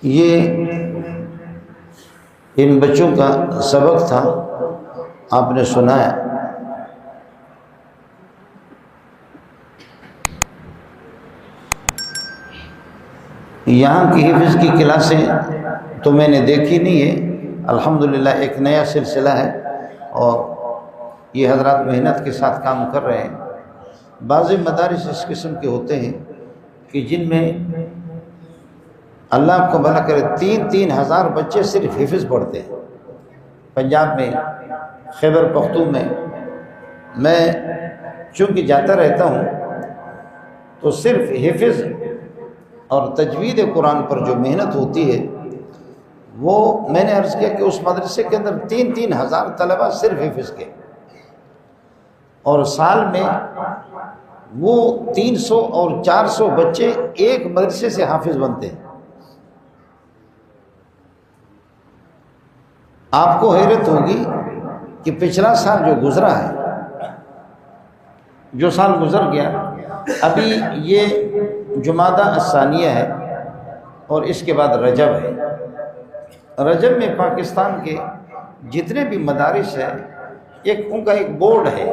یہ ان بچوں کا سبق تھا، آپ نے سنا ہے۔ یہاں کی حفظ کی کلاسیں تو میں نے دیکھی نہیں ہے، الحمدللہ ایک نیا سلسلہ ہے اور یہ حضرات محنت کے ساتھ کام کر رہے ہیں۔ بعض مدارس اس قسم کے ہوتے ہیں کہ جن میں اللہ آپ کو بھلا کرے 3,000 بچے صرف حفظ پڑھتے ہیں۔ پنجاب میں، خیبر پختون میں چونکہ جاتا رہتا ہوں تو صرف حفظ اور تجوید قرآن پر جو محنت ہوتی ہے وہ میں نے عرض کیا کہ اس مدرسے کے اندر 3,000 طلبہ صرف حفظ کے، اور سال میں وہ 300 اور 400 بچے ایک مدرسے سے حافظ بنتے ہیں۔ آپ کو حیرت ہوگی کہ پچھلا سال جو گزرا ہے، جو سال گزر گیا، ابھی یہ جمادی الثانیہ ہے اور اس کے بعد رجب ہے۔ رجب میں پاکستان کے جتنے بھی مدارس ہیں ان کا ایک بورڈ ہے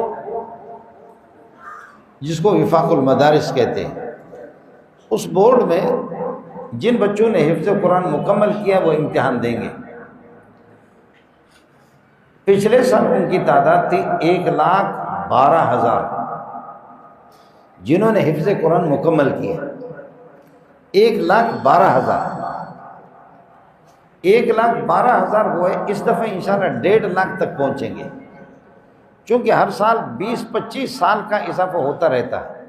جس کو وفاق المدارس کہتے ہیں۔ اس بورڈ میں جن بچوں نے حفظ قرآن مکمل کیا وہ امتحان دیں گے۔ پچھلے سال ان کی تعداد تھی 1,12,000 جنہوں نے حفظ قرآن مکمل کیا، 1,12,000 1,12,000 وہ ہے۔ اس دفعہ انشاءاللہ 1.5 لاکھ تک پہنچیں گے، چونکہ ہر سال 20-25 سال کا اضافہ ہوتا رہتا ہے۔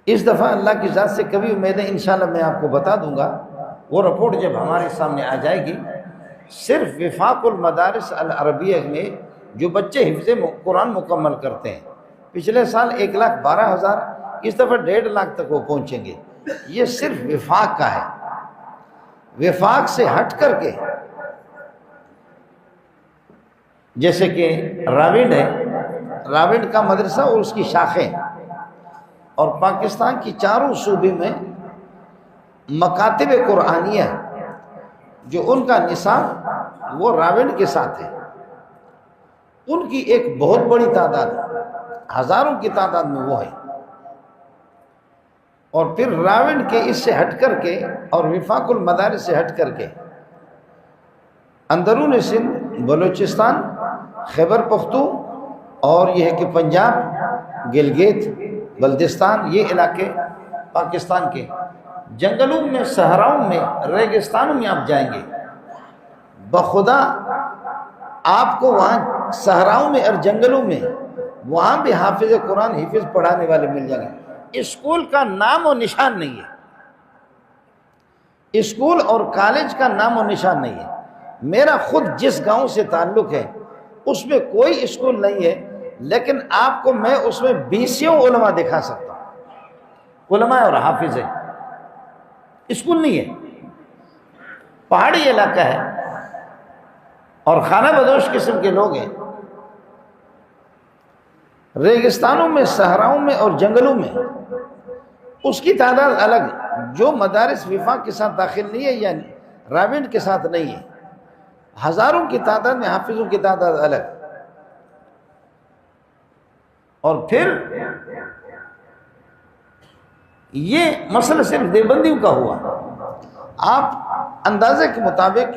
اس دفعہ اللہ کی ذات سے کبھی امید ہے، انشاءاللہ میں آپ کو بتا دوں گا، وہ رپورٹ جب ہمارے سامنے آ جائے گی۔ صرف وفاق المدارس العربیہ میں جو بچے حفظ قرآن مکمل کرتے ہیں، پچھلے سال 1,12,000، اس دفعہ 1.5 لاکھ تک وہ پہنچیں گے۔ یہ صرف وفاق کا ہے۔ وفاق سے ہٹ کر کے جیسے کہ راونڈ ہے، راونڈ کا مدرسہ اور اس کی شاخیں، اور پاکستان کی چاروں صوبے میں مکاتب قرآنیہ جو ان کا نصاب وہ راونڈ کے ساتھ ہے، ان کی ایک بہت بڑی تعداد، ہزاروں کی تعداد میں وہ ہے۔ اور پھر راونڈ کے اس سے ہٹ کر کے اور وفاق المدارس سے ہٹ کر کے اندرون سندھ، بلوچستان، خیبر پختون اور یہ ہے کہ پنجاب، گلگت، بلتستان، یہ علاقے پاکستان کے جنگلوں میں، صحراؤں میں، ریگستانوں میں آپ جائیں گے، بخدا آپ کو وہاں صحراؤں میں اور جنگلوں میں وہاں بھی حافظ قرآن، حفظ پڑھانے والے مل جائیں گے۔ اسکول کا نام و نشان نہیں ہے، اسکول اور کالج کا نام و نشان نہیں ہے۔ میرا خود جس گاؤں سے تعلق ہے اس میں کوئی اسکول نہیں ہے، لیکن آپ کو میں اس میں 20 علماء دکھا سکتا ہوں، علماء اور حافظ ہیں۔ اسکول نہیں ہے، پہاڑی علاقہ ہے اور خانہ بدوش قسم کے لوگ ہیں، ریگستانوں میں، صحراؤں میں اور جنگلوں میں۔ اس کی تعداد الگ ہے۔ جو مدارس وفاق کے ساتھ داخل نہیں ہے یا راونڈ کے ساتھ نہیں ہے، ہزاروں کی تعداد میں حافظوں کی تعداد الگ۔ اور پھر یہ مسئلہ صرف دیوبندیوں کا ہوا۔ آپ اندازے کے مطابق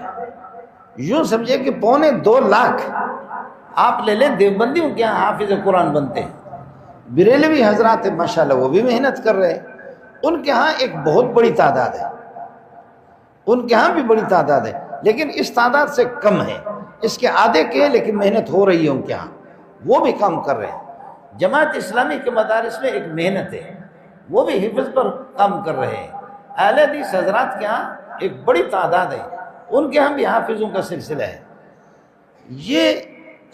یوں سمجھے کہ 2.25 لاکھ آپ لے لیں دیوبندیوں کے یہاں حافظ قرآن بنتے ہیں۔ بریلوی حضرات ماشاءاللہ وہ بھی محنت کر رہے ہیں، ان کے ہاں ایک بہت بڑی تعداد ہے، ان کے ہاں بھی بڑی تعداد ہے، لیکن اس تعداد سے کم ہے، اس کے آدھے کے ہیں، لیکن محنت ہو رہی ہے ان کے ہاں، وہ بھی کام کر رہے ہیں۔ جماعت اسلامی کے مدارس میں ایک محنت ہے، وہ بھی حفظ پر کام کر رہے ہیں۔ اہل حدیث حضرات کے ہاں ایک بڑی تعداد ہے، ان کے ہاں بھی حافظوں کا سلسلہ ہے۔ یہ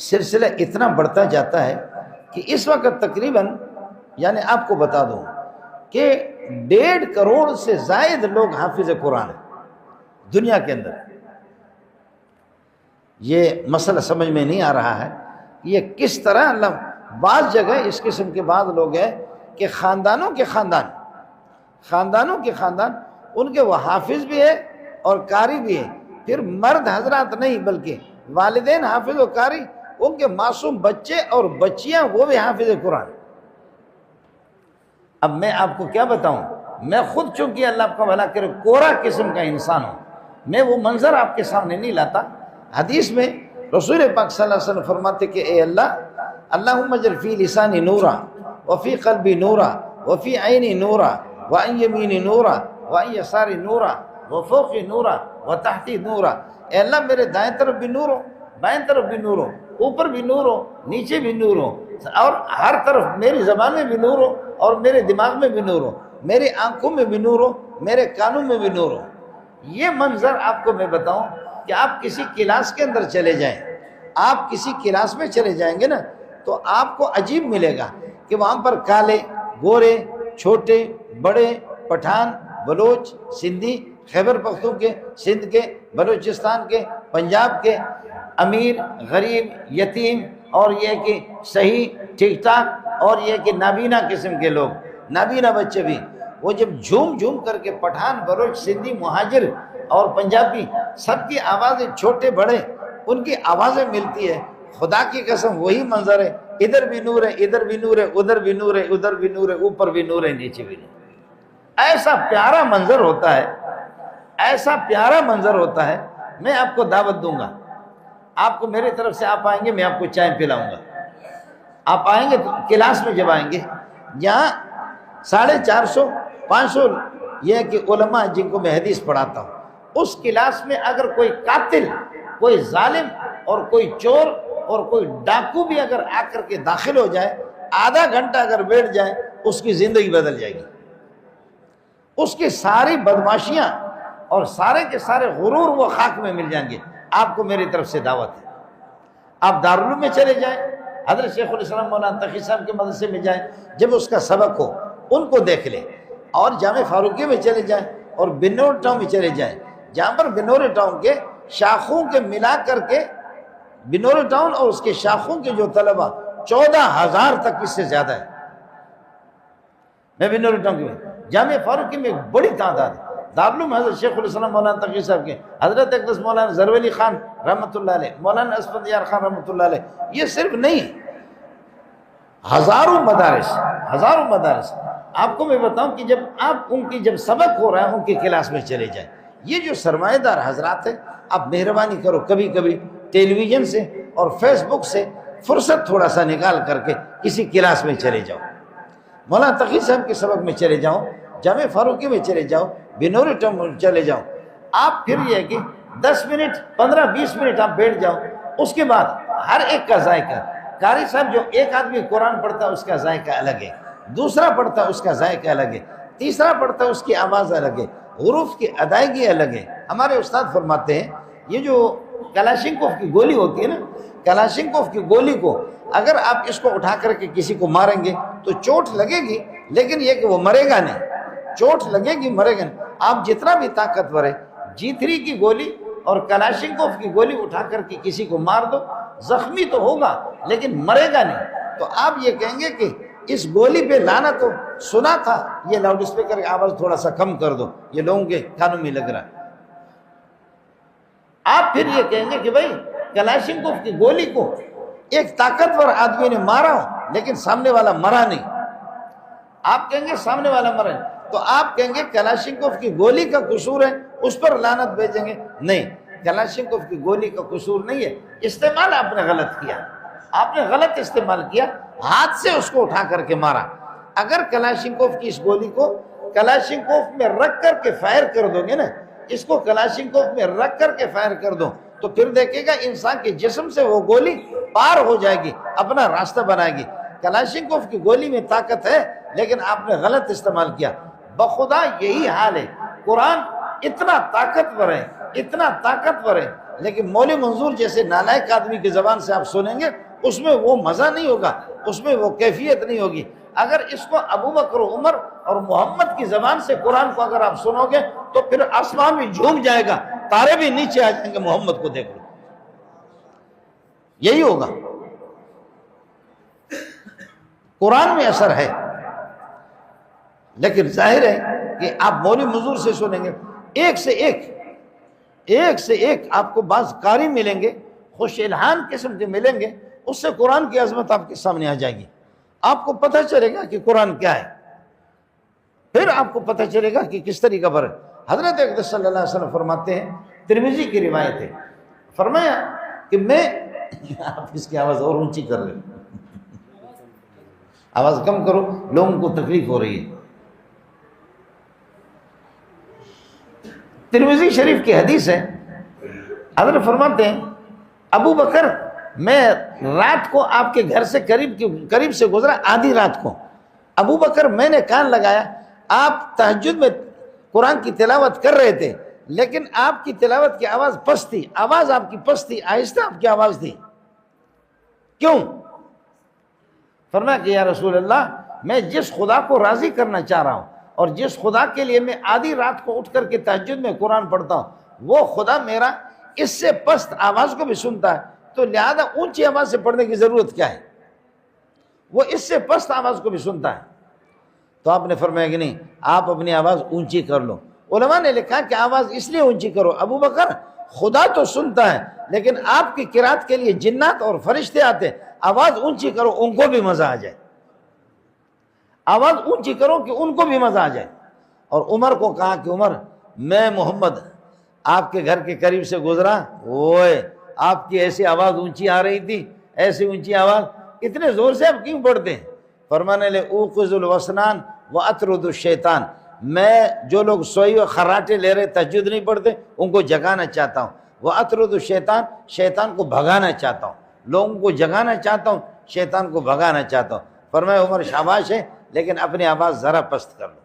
سلسلہ اتنا بڑھتا جاتا ہے کہ اس وقت تقریباً، یعنی آپ کو بتا دوں کہ 1.5 کروڑ سے زائد لوگ حافظ قرآن ہیں دنیا کے اندر۔ یہ مسئلہ سمجھ میں نہیں آ رہا ہے، یہ کس طرح بعض جگہ اس قسم کے بعض لوگ ہیں کہ خاندانوں کے خاندان ان کے وہ حافظ بھی ہے اور قاری بھی ہے، پھر مرد حضرات نہیں بلکہ والدین حافظ و قاری، ان کے معصوم بچے اور بچیاں وہ بھی حافظ قرآن۔ اب میں آپ کو کیا بتاؤں، میں خود چونکہ اللہ آپ کا بھلا کرے کورا قسم کا انسان ہوں، میں وہ منظر آپ کے سامنے نہیں لاتا۔ حدیث میں رسول پاک صلی اللہ علیہ وسلم فرماتے کہ اے اللہ، اللہم اجعل فی لسانی نورا وفی قلبی نورا وفی عینی نورا وعن یمینی نورا وعن یساری نورا وفوقی نورا وتحتی نورا، اے اللہ میرے دائیں طرف بھی نور ہو، بائیں طرف بھی نور ہو، اوپر بھی نور ہو، نیچے بھی نور ہو، اور ہر طرف میری زبان میں بھی نور ہو اور میرے دماغ میں بھی نور ہو، میری آنکھوں میں بھی نور ہو، میرے کانوں میں بھی نور ہو۔ یہ منظر آپ کو میں بتاؤں کہ آپ کسی کلاس کے اندر چلے جائیں، آپ کسی کلاس میں چلے جائیں گے نا تو آپ کو عجیب ملے گا کہ وہاں پر کالے، گورے، چھوٹے، بڑے، پٹھان، بلوچ، سندھی، خیبر پختونخوا کے، سندھ کے، بلوچستان کے، پنجاب کے، امیر، غریب، یتیم، اور یہ کہ صحیح ٹھیک ٹھاک، اور یہ کہ نابینا قسم کے لوگ، نابینا بچے بھی، وہ جب جھوم جھوم کر کے پٹھان، بلوچ، سندھی، مہاجر اور پنجابی سب کی آوازیں، چھوٹے بڑے، ان کی آوازیں ملتی ہے، خدا کی قسم وہی منظر ہے، ادھر بھی نور ہے، ادھر بھی نور ہے، ادھر بھی نور ہے، ادھر بھی نور ہے، اوپر بھی نور ہے، نیچے بھی نور ہے۔ ایسا پیارا منظر ہوتا ہے، ایسا پیارا منظر ہوتا ہے۔ میں آپ کو دعوت دوں گا، آپ کو میرے طرف سے آپ آئیں گے میں آپ کو چائے پلاؤں گا، آپ آئیں گے کلاس میں، جب آئیں گے یہاں 450 500 یہ کہ علماء جن کو میں حدیث پڑھاتا ہوں، اس کلاس میں اگر کوئی قاتل، کوئی ظالم اور کوئی چور اور کوئی ڈاکو بھی اگر آ کر کے داخل ہو جائے، آدھا گھنٹہ اگر بیٹھ جائے، اس کی زندگی بدل جائے گی، اس کی ساری بدماشیاں اور سارے کے سارے غرور وہ خاک میں مل جائیں گے۔ آپ کو میری طرف سے دعوت ہے، آپ دارالعلوم میں چلے جائیں، حضرت شیخ الاسلام مولانا تقی صاحب کے مدرسے میں جائیں، جب اس کا سبق ہو ان کو دیکھ لیں، اور جامع فاروقی میں چلے جائیں اور بنور ٹاؤن میں چلے جائیں، جہاں پر بنور ٹاؤن کے شاخوں کے ملا کر کے، بنور ٹاؤن اور اس کے شاخوں کے جو طلبہ 14,000 تک اس سے زیادہ ہے۔ میں بنور ٹاؤن کی جامع فاروقی میں ایک بڑی تعداد ہے، دارالعلوم حضرت شیخ الاسلام مولانا تقی صاحب کے، حضرت اقدس مولانا زرولی خان رحمۃ اللہ علیہ، مولانا اسفندیار خان رحمۃ اللہ علیہ، یہ صرف نہیں، ہزاروں مدارس، ہزاروں مدارس۔ آپ کو میں بتاؤں کہ جب آپ ان کی جب سبق ہو رہا ہے ان کی کلاس میں چلے جائیں، یہ جو سرمایہ دار حضرات ہیں، آپ مہربانی کرو کبھی کبھی ٹیلی ویژن سے اور فیس بک سے فرصت تھوڑا سا نکال کر کے کسی کلاس میں چلے جاؤ، مولانا تقی صاحب کے سبق میں چلے جاؤ، جامع فاروقی میں چلے جاؤ، بنور ٹاؤن میں چلے جاؤ، آپ پھر یہ ہے کہ 10 منٹ 15-20 منٹ آپ بیٹھ جاؤ، اس کے بعد ہر ایک کا ذائقہ، قاری صاحب جو ایک آدمی قرآن پڑھتا ہے اس کا ذائقہ الگ ہے، دوسرا پڑھتا ہے اس کا ذائقہ الگ ہے، تیسرا پڑھتا ہے اس کی آواز الگ ہے، حروف کی ادائیگی الگ ہے۔ ہمارے استاد فرماتے ہیں یہ جو کلاشنکوف کی گولی ہوتی ہے نا، کلاشنکوف کی گولی کو اگر آپ اس کو اٹھا کر کے کسی کو ماریں گے تو چوٹ لگے گی، لیکن یہ کہ وہ مرے گا نہیں، چوٹ لگے گی مرے گا نہیں۔ آپ جتنا بھی طاقتور ہے، G3 کی گولی اور کلاشنکوف کی گولی اٹھا کر کے کسی کو مار دو، زخمی تو ہوگا لیکن مرے گا نہیں۔ تو آپ یہ کہیں گے کہ اس گولی پہ لعنت ہو، سنا تھا، یہ لاؤڈ اسپیکر کی آواز تھوڑا سا کم کر دو، یہ لوگوں کے کانوں میں لگ رہا ہے۔ آپ پھر یہ کہیں گے کہ بھائی کلاشنکوف کی گولی کو ایک طاقتور آدمی نے مارا ہو لیکن سامنے والا مرا نہیں، آپ کہیں گے سامنے والا مرا نہیں، تو آپ کہیں گے کلاشنکوف کی گولی کا قصور ہے، اس پر لعنت بھیجیں گے؟ نہیں، کلاشنکوف کی گولی کا قصور نہیں ہے، استعمال آپ نے غلط کیا، آپ نے غلط استعمال کیا، ہاتھ سے اس کو اٹھا کر کے مارا۔ اگر کلاشنکوف کی اس گولی کو کلاشنکوف میں رکھ کر کے فائر کر دو گے نا، اس کو کلاشنکوف میں رکھ کر کے فائر کر دو تو پھر دیکھے گا انسان کے جسم سے وہ گولی پار ہو جائے گی، اپنا راستہ بنائے گی۔ کلاشنکوف کی گولی میں طاقت ہے لیکن آپ نے غلط استعمال کیا۔ بخدا یہی حال ہے، قرآن اتنا طاقتور ہے، اتنا طاقتور ہے، لیکن مولوی منظور جیسے نالائق آدمی کی زبان سے آپ سنیں گے اس میں وہ مزہ نہیں ہوگا، اس میں وہ کیفیت نہیں ہوگی۔ اگر اس کو ابو بکر و عمر اور محمد کی زبان سے قرآن کو اگر آپ سنو گے تو پھر آسمان بھی جھوم جائے گا، تارے بھی نیچے آ جائیں گے، محمد کو دیکھ لو، یہی ہوگا۔ قرآن میں اثر ہے لیکن ظاہر ہے کہ آپ مولوی مزدور سے سنیں گے، ایک سے ایک آپ کو بعض قاری ملیں گے، خوش الحان قسم کے ملیں گے، اس سے قرآن کی عظمت آپ کے سامنے آ جائے گی، آپ کو پتہ چلے گا کہ قرآن کیا ہے، پھر آپ کو پتہ چلے گا کہ کس طریقہ پر حضرت اقدس صلی اللہ علیہ وسلم فرماتے ہیں، ترمذی کی روایت ہے، فرمایا کہ میں آپ اس کی آواز اور اونچی کر لیں، آواز کم کرو، لوگوں کو تکلیف ہو رہی ہے۔ ترمذی شریف کی حدیث ہے، حضرت فرماتے ہیں ابو بکر میں رات کو آپ کے گھر سے قریب سے گزرا، آدھی رات کو، ابو بکر میں نے کان لگایا، آپ تہجد میں قرآن کی تلاوت کر رہے تھے، لیکن آپ کی تلاوت کی آواز پست تھی، آواز آپ کی پست تھی، آہستہ آپ کی آواز تھی، کیوں؟ فرمایا کہ یا رسول اللہ، میں جس خدا کو راضی کرنا چاہ رہا ہوں اور جس خدا کے لیے میں آدھی رات کو اٹھ کر کے تہجد میں قرآن پڑھتا ہوں، وہ خدا میرا اس سے پست آواز کو بھی سنتا ہے، تو لہذا اونچی آواز سے پڑھنے کی ضرورت کیا ہے، وہ اس سے پست آواز کو بھی سنتا ہے۔ تو آپ نے فرمایا کہ نہیں، آپ اپنی آواز اونچی کر لو۔ علماء نے لکھا کہ آواز اس لیے اونچی کرو، ابو بکر خدا تو سنتا ہے لیکن آپ کی قرات کے لیے جنات اور فرشتے آتے، آواز اونچی کرو ان کو بھی مزہ آ جائے، آواز اونچی کرو کہ ان کو بھی مزہ آ جائے۔ اور عمر کو کہا کہ عمر، میں محمد آپ کے گھر کے قریب سے گزرا، اوئے آپ کی ایسی آواز اونچی آ رہی تھی، ایسی اونچی آواز، اتنے زور سے آپ کیوں پڑھتے ہیں؟ فرمانے لے اوقظ الوسنان واطرد الشیطان، میں جو لوگ سوئی و خراٹے لے رہے تہجد نہیں پڑھتے ان کو جگانا چاہتا ہوں، واطرد الشیطان، شیطان کو بھگانا چاہتا ہوں، لوگوں کو جگانا چاہتا ہوں، شیطان کو بھگانا چاہتا ہوں۔ فرمایا عمر شاباش ہے، لیکن اپنی آواز ذرا پست کر لو،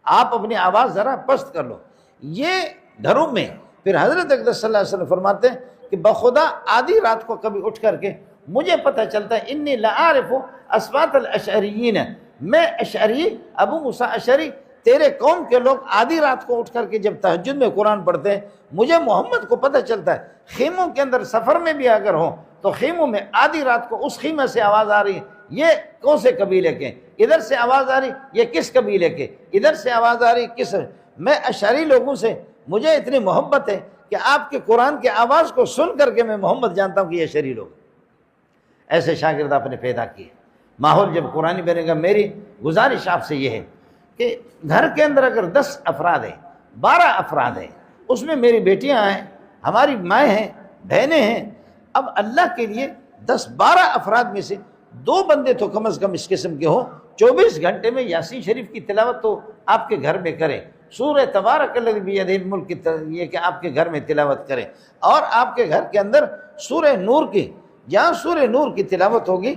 آپ اپنی آواز ذرا پست کر لو۔ یہ گھروں میں پھر حضرت اقدس صلی اللہ علیہ وسلم فرماتے ہیں کہ بخدا آدھی رات کو کبھی اٹھ کر کے مجھے پتہ چلتا ہے، انی لعارف اصوات الاشعریین، میں اشعری ابو موسیٰ اشعری، تیرے قوم کے لوگ آدھی رات کو اٹھ کر کے جب تہجد میں قرآن پڑھتے ہیں، مجھے محمد کو پتہ چلتا ہے، خیموں کے اندر سفر میں بھی اگر ہوں تو خیموں میں آدھی رات کو اس خیمے سے آواز آ رہی ہے، یہ کون سے قبیلے کے، ادھر سے آواز آ رہی یہ کس قبیلے کے، ادھر سے آواز آ رہی کس، میں اشعری لوگوں سے مجھے اتنی محبت ہے کہ آپ کے قرآن کی آواز کو سن کر کے میں محمد جانتا ہوں کہ یہ اشعری لوگ۔ ایسے شاگرد آپ نے پیدا کیے، ماحول جب قرآنی بنے گا۔ میری گزارش آپ سے یہ ہے کہ گھر کے اندر اگر 10 افراد ہیں، 12 افراد ہیں، اس میں میری بیٹیاں ہیں، ہماری مائیں ہیں، بہنیں ہیں، اب اللہ کے لیے 10-12 افراد میں سے 2 بندے تو کم از کم اس قسم کے ہوں، 24 گھنٹے میں یاسین شریف کی تلاوت تو آپ کے گھر میں کریں، سورہ تبارک الذی بیدہ الملک کی یہ کہ آپ کے گھر میں تلاوت کریں، اور آپ کے گھر کے اندر سورہ نور کی، جہاں سورہ نور کی تلاوت ہوگی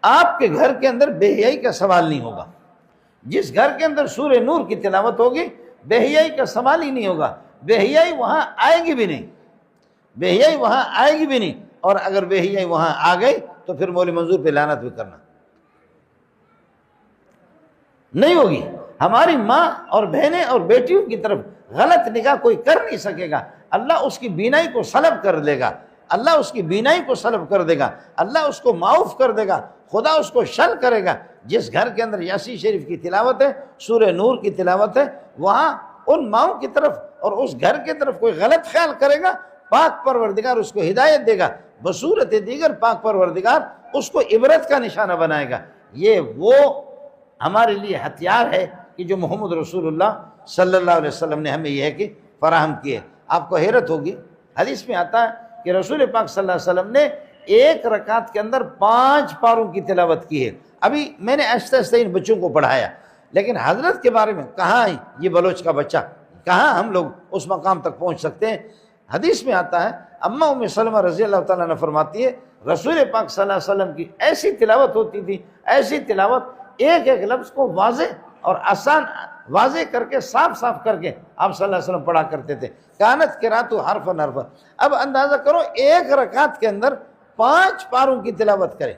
آپ کے گھر کے اندر بے حیائی کا سوال نہیں ہوگا۔ جس گھر کے اندر سورہ نور کی تلاوت ہوگی بے حیائی کا سوال ہی نہیں ہوگا، بے حیائی وہاں آئے گی بھی نہیں، بے حیائی وہاں آئے گی بھی نہیں، اور اگر بے حیائی وہاں آ گئی تو پھر مولوی منظور پہ لعنت بھی کرنا نہیں ہوگی۔ ہماری ماں اور بہنیں اور بیٹیوں کی طرف غلط نگاہ کوئی کر نہیں سکے گا، اللہ اس کی بینائی کو سلب کر دے گا، اللہ اس کی بینائی کو سلب کر دے گا، اللہ اس کو معاف کر دے گا، خدا اس کو شل کرے گا۔ جس گھر کے اندر یاسین شریف کی تلاوت ہے، سورہ نور کی تلاوت ہے، وہاں ان ماؤں کی طرف اور اس گھر کی طرف کوئی غلط خیال کرے گا، پاک پروردگار اس کو ہدایت دے گا، بصورت دیگر پاک پروردگار اس کو عبرت کا نشانہ بنائے گا۔ یہ وہ ہمارے لیے ہتھیار ہے کہ جو محمد رسول اللہ صلی اللہ علیہ وسلم نے ہمیں یہ ہے کہ فراہم کیے۔ آپ کو حیرت ہوگی، حدیث میں آتا ہے کہ رسول پاک صلی اللہ علیہ وسلم نے 1 رکعت کے اندر 5 پاروں کی تلاوت کی ہے۔ ابھی میں نے آہستہ آہستہ ان بچوں کو پڑھایا، لیکن حضرت کے بارے میں کہاں یہ بلوچ کا بچہ، کہاں ہم لوگ اس مقام تک پہنچ سکتے ہیں۔ حدیث میں آتا ہے، اماں ام سلمہ رضی اللہ تعالیٰ عنہ فرماتی ہے، رسول پاک صلی اللہ علیہ وسلم کی ایسی تلاوت ہوتی تھی، ایسی تلاوت، ایک ایک لفظ کو واضح اور آسان، واضح کر کے صاف صاف کر کے آپ صلی اللہ علیہ وسلم پڑھا کرتے تھے۔ کانت قرأت حرفاً حرفاً۔ اب اندازہ کرو 1 رکعت کے اندر 5 پاروں کی تلاوت کرے۔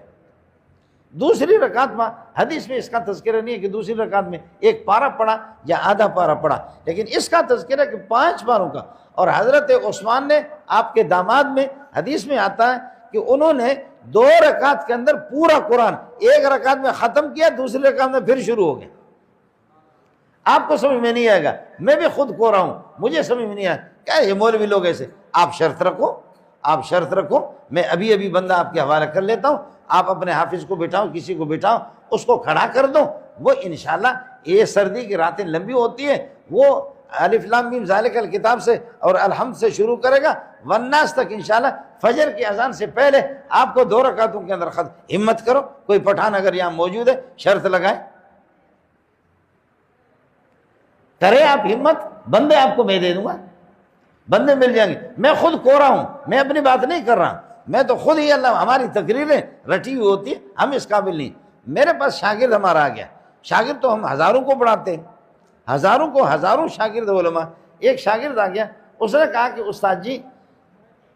دوسری رکعت میں حدیث میں اس کا تذکرہ نہیں ہے کہ دوسری رکعت میں 1 پارہ پڑھا یا آدھا پارہ پڑھا، لیکن اس کا تذکرہ کہ 5 پاروں کا۔ اور حضرت عثمان نے، آپ کے داماد میں، حدیث میں آتا ہے کہ انہوں نے 2 رکعت کے اندر پورا قرآن 1 رکعت میں ختم کیا، دوسری رکعت میں پھر شروع ہو گئے۔ آپ کو سمجھ میں نہیں آئے گا، میں بھی خود کو رہا ہوں، مجھے سمجھ میں نہیں آیا، کیا یہ مولوی لوگ ایسے؟ آپ شرط رکھو، آپ شرط رکھو، میں ابھی بندہ آپ کے حوالے کر لیتا ہوں، آپ اپنے حافظ کو بٹھاؤ، کسی کو بٹھاؤ، اس کو کھڑا کر دو، وہ انشاءاللہ یہ سردی کی راتیں لمبی ہوتی ہیں، وہ الف لام میم ذالک الکتاب سے اور الحمد سے شروع کرے گا والناس تک انشاءاللہ فجر کی اذان سے پہلے آپ کو 2 رکعتوں کے اندر ختم۔ ہمت کرو، کوئی پٹھان اگر یہاں موجود ہے شرط لگائیں، کرے آپ ہمت، بندے آپ کو میں دے دوں گا، بندے مل جائیں گے، میں خود کو رہا ہوں، میں اپنی بات نہیں کر رہا، میں تو خود ہی، اللہ ہماری تقریریں رٹی ہوئی ہوتی ہے، ہم اس قابل نہیں۔ میرے پاس شاگرد ہمارا آ گیا، شاگرد تو ہم ہزاروں کو پڑھاتے ہیں، ہزاروں شاگرد علماء، ایک شاگرد آ گیا، اس نے کہا کہ استاد جی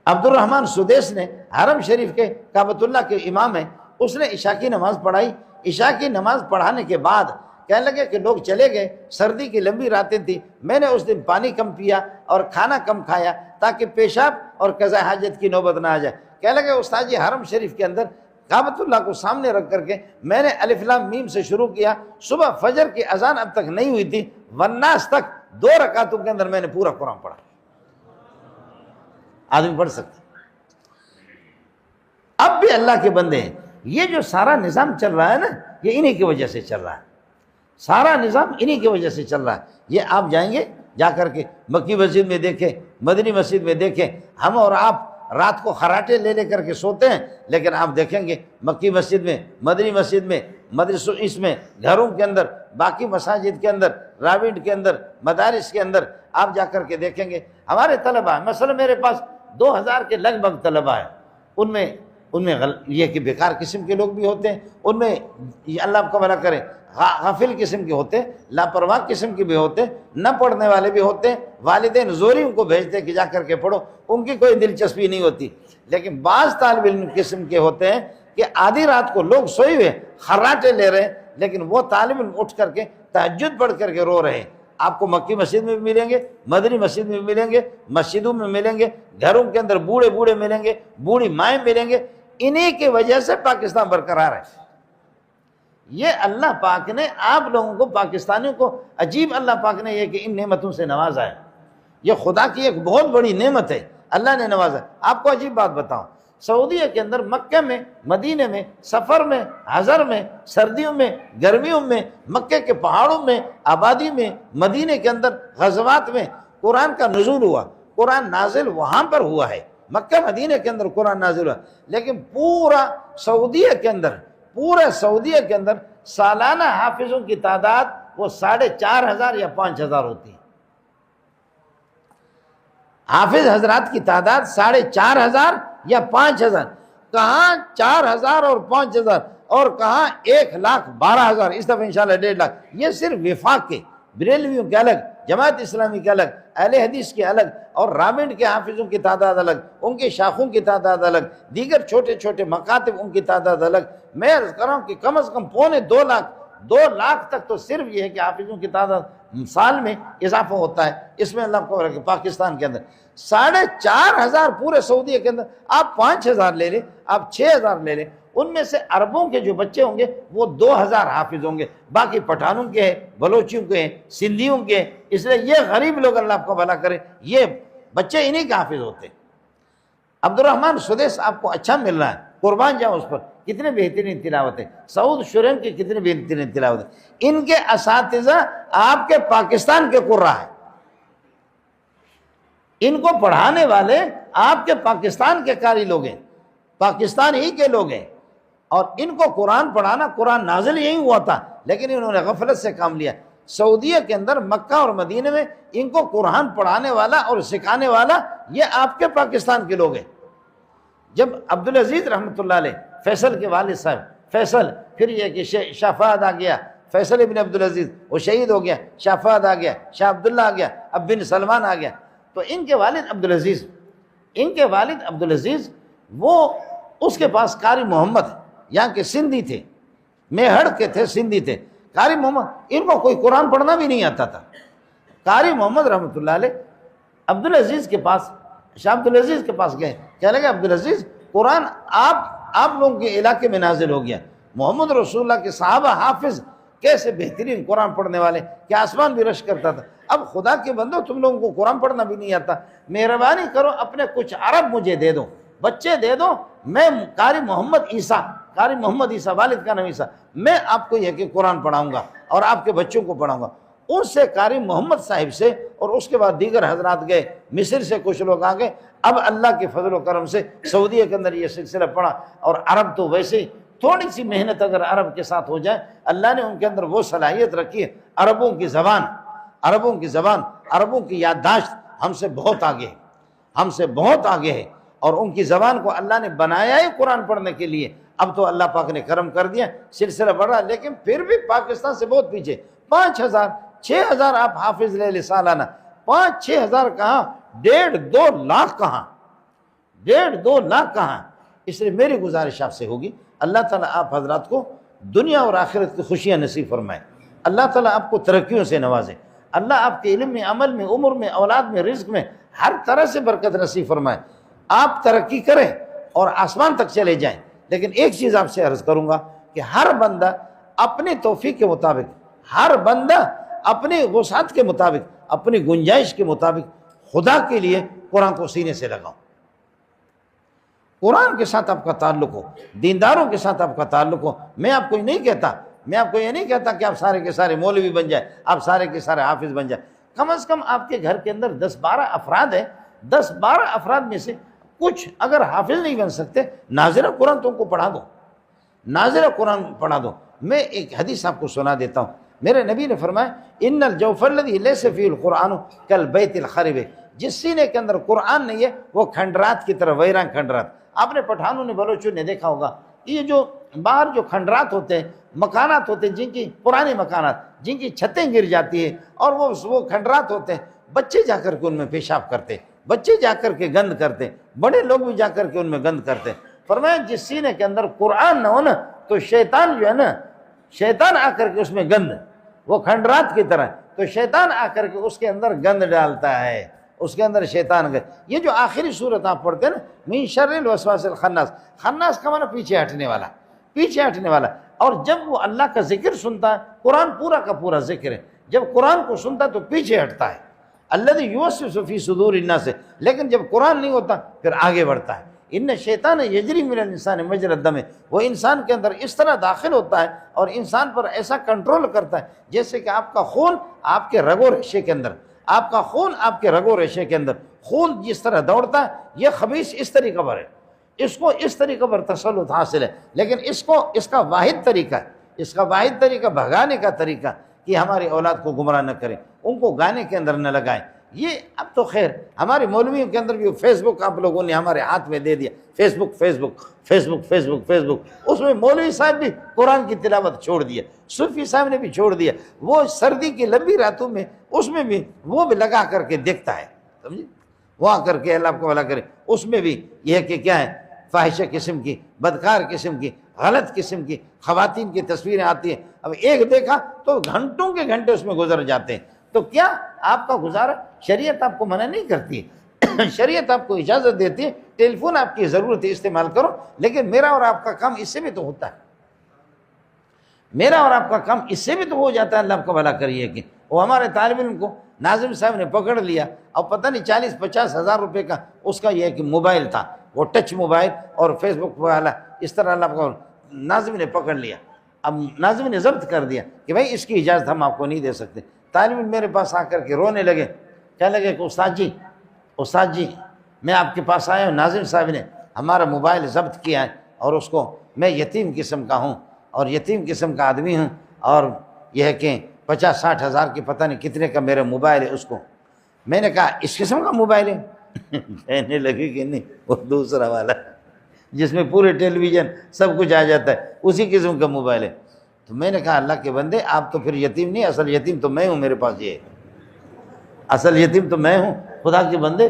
عبد الرحمن سدیس نے حرم شریف کے کعبۃ اللہ کے امام ہیں، اس نے عشاء کی نماز پڑھائی، عشاء کی نماز پڑھانے کے بعد کہنے لگے کہ لوگ چلے گئے، سردی کی لمبی راتیں تھیں، میں نے اس دن پانی کم پیا اور کھانا کم کھایا تاکہ پیشاب اور قضاء حاجت کی نوبت نہ آ جائے۔ کہنے لگے استاد جی حرم شریف کے اندر کعبۃ اللہ کو سامنے رکھ کر کے میں نے الف لام میم سے شروع کیا، صبح فجر کی اذان اب تک نہیں ہوئی تھی، والناس تک 2 رکعتوں کے اندر میں نے پورا قرآن پڑھا۔ آدمی پڑھ سکتا، اب بھی اللہ کے بندے ہیں۔ یہ جو سارا نظام چل رہا ہے نا، یہ انہی کی وجہ سے چل رہا ہے، سارا نظام انہی کی وجہ سے چل رہا ہے۔ یہ آپ جائیں گے، جا کر کے مکی مسجد میں دیکھیں، مدنی مسجد میں دیکھیں، ہم اور آپ رات کو خراٹے لے کر کے سوتے ہیں، لیکن آپ دیکھیں گے مکی مسجد میں، مدنی مسجد میں، مدرسوں اس میں، گھروں کے اندر، باقی مساجد کے اندر، راویڈ کے اندر، مدارس کے اندر آپ جا کر کے دیکھیں گے ہمارے طلبہ ہیں۔ مثلا میرے پاس 2000 کے لگ بھگ طلبہ ہیں، ان میں یہ کہ بیکار قسم کے لوگ بھی ہوتے ہیں، ان میں اللہ آپ کا بھلا کرے غافل قسم کے ہوتے ہیں، لاپرواہ قسم کے بھی ہوتے ہیں، نہ پڑھنے والے بھی ہوتے ہیں، والدین زوری ان کو بھیجتے ہیں کہ جا کر کے پڑھو، ان کی کوئی دلچسپی نہیں ہوتی۔ لیکن بعض طالب علم قسم کے ہوتے ہیں کہ آدھی رات کو لوگ سوئے ہوئے خراٹے لے رہے ہیں، لیکن وہ طالب علم اٹھ کر کے تہجد پڑھ کر کے رو رہے ہیں۔ آپ کو مکی مسجد میں بھی ملیں گے، مدنی مسجد میں بھی ملیں گے، مسجدوں میں ملیں گے، گھروں کے اندر بوڑھے ملیں گے، بوڑھی مائیں ملیں گے۔ انہی کی وجہ سے پاکستان برقرار ہے۔ یہ اللہ پاک نے آپ لوگوں کو، پاکستانیوں کو، عجیب اللہ پاک نے یہ کہ ان نعمتوں سے نوازا ہے۔ یہ خدا کی ایک بہت بڑی نعمت ہے، اللہ نے نوازا۔ آپ کو عجیب بات بتاؤں، سعودیہ کے اندر، مکہ میں، مدینے میں، سفر میں، حضر میں، سردیوں میں، گرمیوں میں، مکے کے پہاڑوں میں، آبادی میں، مدینے کے اندر غزوات میں قرآن کا نزول ہوا، قرآن نازل وہاں پر ہوا ہے، مکہ مدینے کے اندر قرآن نازل ہوا۔ لیکن پورے سعودیہ کے اندر سالانہ حافظوں کی تعداد وہ 4500 یا 5000 ہوتی ہے۔ حافظ حضرات کی تعداد 4500 یا 5000، کہاں 4000 اور 5000 اور کہاں 1,12,000، اس دفعہ انشاءاللہ 1.5 لاکھ۔ یہ صرف وفاق کے، بریلویوں کے الگ، جماعت اسلامی کے الگ، اہل حدیث کے الگ، اور رابنڈ کے حافظوں کی تعداد الگ، ان کی شاخوں کی تعداد الگ، دیگر چھوٹے مکاتب ان کی تعداد الگ۔ میں عرض کر رہا ہوں کہ کم از کم 2.25 لاکھ تک تو صرف یہ ہے کہ حافظوں کی تعداد سال میں اضافہ ہوتا ہے۔ اس میں اللہ کو رکھے، پاکستان کے اندر 4500 پورے سعودیہ کے اندر، آپ 5000 لے لیں، آپ 6000 لے لیں، ان میں سے عربوں کے جو بچے ہوں گے وہ 2000 حافظ ہوں گے، باقی پٹھانوں کے ہیں، بلوچیوں کے ہیں، سندھیوں کے ہیں۔ اس لیے یہ غریب لوگ، اللہ آپ کو بھلا کرے، یہ بچے انہی کے حافظ ہوتے ہیں۔ عبد الرحمن سدیس آپ کو اچھا مل رہا ہے، قربان جاؤ اس پر، کتنے بہترین تلاوت ہے، سعود شرین کی کتنے بہترین تلاوت ہے۔ ان کے اساتذہ آپ کے پاکستان کے قرہ ہیں، ان کو پڑھانے والے آپ کے پاکستان کے قاری لوگ ہیں، پاکستان ہی کے لوگ ہیں، اور ان کو قرآن پڑھانا، قرآن نازل یہی ہوا تھا، لیکن انہوں نے غفلت سے کام لیا۔ سعودیہ کے اندر، مکہ اور مدینے میں ان کو قرآن پڑھانے والا اور سکھانے والا یہ آپ کے پاکستان کے لوگ ہیں۔ جب عبدالعزیز رحمۃ اللہ علیہ، فیصل کے والد صاحب فیصل، پھر یہ کہ شاہ فہد آ گیا، فیصل ابن عبدالعزیز وہ شہید ہو گیا، شاہ فہد آ گیا، شاہ عبداللہ آ گیا، اب بن سلمان آ گیا، تو ان کے والد عبدالعزیز وہ اس کے پاس قاری محمد یہاں کے سندھی تھے، میہڑ کے تھے، سندھی تھے، قاری محمد، ان کو کوئی قرآن پڑھنا بھی نہیں آتا تھا۔ قاری محمد رحمۃ اللہ علیہ عبدالعزیز کے پاس، شاہ عبدالعزیز کے پاس گئے، کہنے لگے عبدالعزیز قرآن آپ لوگوں کے علاقے میں نازل ہو گیا، محمد رسول اللہ کے صحابہ حافظ کیسے بہترین قرآن پڑھنے والے کہ آسمان بھی رش کرتا تھا۔ اب خدا کے بندو تم لوگوں کو قرآن پڑھنا بھی نہیں آتا، مہربانی کرو اپنے کچھ عرب مجھے دے دو، بچے دے دو، میں قاری محمد عیسیٰ والد کا نام عیسیٰ، میں آپ کو یہ کہ قرآن پڑھاؤں گا اور آپ کے بچوں کو پڑھاؤں گا۔ اس سے قاری محمد صاحب سے اور اس کے بعد دیگر حضرات گئے، مصر سے کچھ لوگ آ گئے۔ اب اللہ کے فضل و کرم سے سعودیہ کے اندر یہ سلسلہ پڑا، اور عرب تو ویسے ہی تھوڑی سی محنت اگر عرب کے ساتھ ہو جائے، اللہ نے ان کے اندر وہ صلاحیت رکھی ہے، عربوں کی زبان، عربوں کی یادداشت ہم سے بہت آگے ہے، اور ان کی زبان کو اللہ نے بنایا ہی قرآن پڑھنے کے لیے۔ اب تو اللہ پاک نے کرم کر دیا، سلسلہ بڑھ رہا، لیکن پھر بھی پاکستان سے بہت پیچھے۔ 5,000 6,000 آپ حافظ لے لے سالانہ، 5-6 ہزار کہاں، 1.5-2 لاکھ کہاں، 1.5-2 لاکھ کہاں۔ اس لیے میری گزارش آپ سے ہوگی، اللہ تعالیٰ آپ حضرات کو دنیا اور آخرت کی خوشیاں نصیب فرمائے، اللہ تعالیٰ آپ کو ترقیوں سے نوازے، اللہ آپ کے علم میں، عمل میں، عمر میں، اولاد میں، رزق میں ہر طرح سے برکت نصیب فرمائے، آپ ترقی کریں اور آسمان تک چلے جائیں۔ لیکن ایک چیز آپ سے عرض کروں گا کہ ہر بندہ اپنی توفیق کے مطابق، ہر بندہ اپنے وسعت کے مطابق، اپنی گنجائش کے مطابق خدا کے لیے قرآن کو سینے سے لگاؤ، قرآن کے ساتھ آپ کا تعلق ہو، دینداروں کے ساتھ آپ کا تعلق ہو۔ میں آپ کو یہ نہیں کہتا کہ آپ سارے کے سارے مولوی بن جائیں، آپ سارے کے سارے حافظ بن جائیں، کم از کم آپ کے گھر کے اندر 10-12 افراد ہیں، 10-12 افراد میں سے کچھ اگر حافظ نہیں بن سکتے، ناظرہ قرآن تو ان کو پڑھا دو، ناظرہ قرآن پڑھا دو۔ میں ایک حدیث آپ کو سنا دیتا ہوں، میرے نبی نے فرمایا ان الجوف الذی لیس فیہ القرآن کالبیت الخرب، جس سینے کے اندر قرآن نہیں ہے وہ کھنڈرات کی طرح، ویران کھنڈرات۔ آپ نے پٹھانوں نے، بلوچوں نے دیکھا ہوگا، یہ جو باہر جو کھنڈرات ہوتے ہیں، مکانات ہوتے ہیں، جن کی پرانے مکانات، جن کی چھتیں گر جاتی ہیں اور وہ کھنڈرات ہوتے ہیں، بچے جا کر کے ان میں پیشاب کرتے، بچے جا کر کے گند کرتے، بڑے لوگ بھی جا کر کے ان میں گند کرتے۔ فرمایا جس سینے کے اندر قرآن نہ ہو نا تو شیطان جو ہے نا، شیطان آ کر کے اس میں گند، وہ کھنڈرات کی طرح، تو شیطان آ کر کے اس کے اندر گند ڈالتا ہے، اس کے اندر شیطان گئے۔ یہ جو آخری صورت آپ پڑھتے ہیں نا، من شر الوسواس الخناس، خناس کا معنی پیچھے ہٹنے والا، اور جب وہ اللہ کا ذکر سنتا ہے، قرآن پورا کا پورا ذکر ہے، جب قرآن کو سنتا ہے تو پیچھے ہٹتا ہے، الذی یوسوس فی صدور الناس سے، لیکن جب قرآن نہیں ہوتا پھر آگے بڑھتا ہے۔ ان شیطان یجری من الانسان مجری الدم، وہ انسان کے اندر اس طرح داخل ہوتا ہے اور انسان پر ایسا کنٹرول کرتا ہے جیسے کہ آپ کا خون آپ کے رگ و ریشے کے اندر، آپ کا خون آپ کے رگ و ریشے کے اندر، خون جس طرح دوڑتا ہے، یہ خبیث اس طریقہ پر ہے، اس کو اس طریقہ پر تسلط حاصل ہے، لیکن اس کا واحد طریقہ بھگانے کا طریقہ کہ ہماری اولاد کو گمراہ نہ کریں، ان کو گانے کے اندر نہ لگائیں۔ یہ اب تو خیر ہمارے مولویوں کے اندر بھی فیس بک آپ لوگوں نے ہمارے ہاتھ میں دے دیا، فیس بک، اس میں مولوی صاحب بھی قرآن کی تلاوت چھوڑ دیا، صوفی صاحب نے بھی چھوڑ دیا، وہ سردی کی لمبی راتوں میں اس میں بھی وہ بھی لگا کر کے دیکھتا ہے، سمجھے، وہ آ کر کے اللہ آپ کو بھلا کرے، اس میں بھی یہ کہ کیا ہے، فاحشہ قسم کی، بدکار قسم کی، غلط قسم کی خواتین کی تصویریں آتی ہیں۔ اب ایک دیکھا تو گھنٹوں کے گھنٹے اس میں گزر جاتے ہیں، تو کیا آپ کا گزارا، شریعت آپ کو منع نہیں کرتی ہے، شریعت آپ کو اجازت دیتی ہے، ٹیلی فون آپ کی ضرورت ہے استعمال کرو، لیکن میرا اور آپ کا کام اس سے بھی تو ہوتا ہے، میرا اور آپ کا کام اس سے بھی تو ہو جاتا ہے۔ اللہ آپ کا بھلا کریے کہ وہ ہمارے طالب علم کو ناظم صاحب نے پکڑ لیا، اور پتہ نہیں 40-50 ہزار روپے کا اس کا یہ کہ موبائل تھا، وہ ٹچ موبائل اور فیس بک والا، اس طرح اللہ کو ناظم نے پکڑ لیا۔ اب ناظم نے ضبط کر دیا کہ بھائی اس کی اجازت ہم آپ کو نہیں دے سکتے۔ طالب علم میرے پاس آ کر کے رونے لگے، کہنے لگے کہ استاد جی میں آپ کے پاس آیا ہوں، ناظم صاحب نے ہمارا موبائل ضبط کیا ہے، اور اس کو، میں یتیم قسم کا ہوں اور یتیم قسم کا آدمی ہوں، اور یہ ہے کہ 50-60 ہزار کی پتہ نہیں کتنے کا میرا موبائل ہے۔ اس کو میں نے کہا اس قسم کا موبائل ہے؟ کہنے لگے کہ نہیں، وہ دوسرا والا جس میں پورے ٹیلی ویژن سب کچھ آ جاتا ہے، اسی قسم کا موبائل ہے۔ تو میں نے کہا اللہ کے بندے آپ تو پھر یتیم نہیں، اصل یتیم تو میں ہوں، میرے پاس یہ ہے، اصل یتیم تو میں ہوں۔ خدا کے بندے،